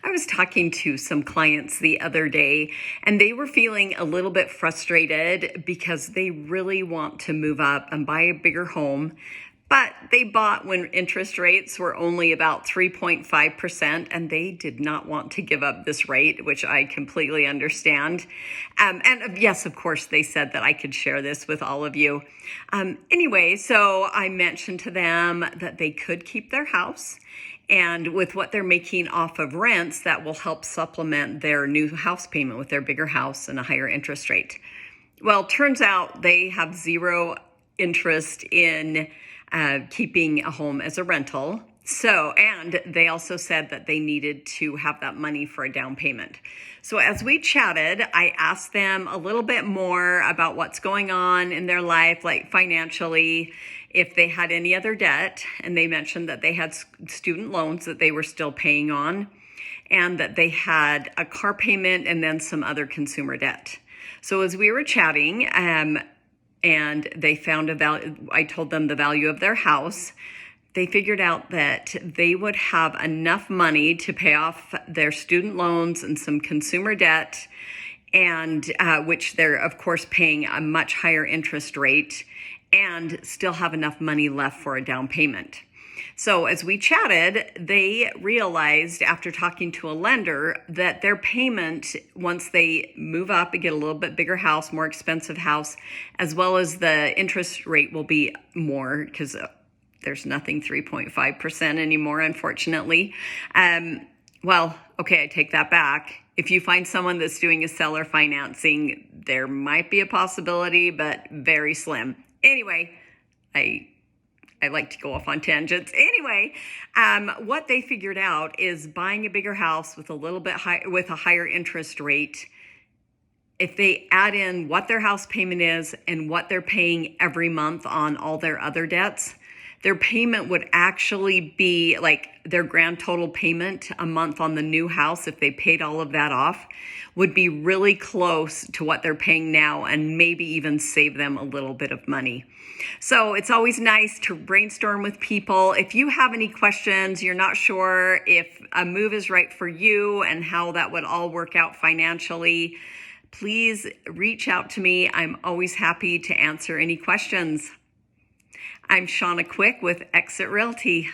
I was talking to some clients the other day, and they were feeling a little bit frustrated because they really want to move up and buy a bigger home, but they bought when interest rates were only about 3.5%, and they did not want to give up this rate, which I completely understand. And yes, of course, they said that I could share this with all of you. Anyway, so I mentioned to them that they could keep their house. And with what they're making off of rents, that will help supplement their new house payment with their bigger house and a higher interest rate. Well, turns out they have zero interest in keeping a home as a rental. And they also said that they needed to have that money for a down payment. So as we chatted, I asked them a little bit more about what's going on in their life, like financially, if they had any other debt. And they mentioned that they had student loans that they were still paying on, and that they had a car payment and then some other consumer debt. So as we were chatting, and they found I told them the value of their house. They figured out that they would have enough money to pay off their student loans and some consumer debt, and which they're, of course, paying a much higher interest rate, and still have enough money left for a down payment. So as we chatted, they realized after talking to a lender that their payment, once they move up and get a little bit bigger house, more expensive house, as well as the interest rate will be more, because there's nothing 3.5% anymore, unfortunately. Okay, I take that back. If you find someone that's doing a seller financing, there might be a possibility, but very slim. Anyway, I like to go off on tangents. Anyway, what they figured out is buying a bigger house with a little bit with a higher interest rate. If they add in what their house payment is and what they're paying every month on all their other debts, their payment would actually be like their grand total payment a month on the new house, if they paid all of that off, would be really close to what they're paying now, and maybe even save them a little bit of money. So it's always nice to brainstorm with people. If you have any questions, you're not sure if a move is right for you and how that would all work out financially, please reach out to me. I'm always happy to answer any questions. I'm Shauna Quick with Exit Realty.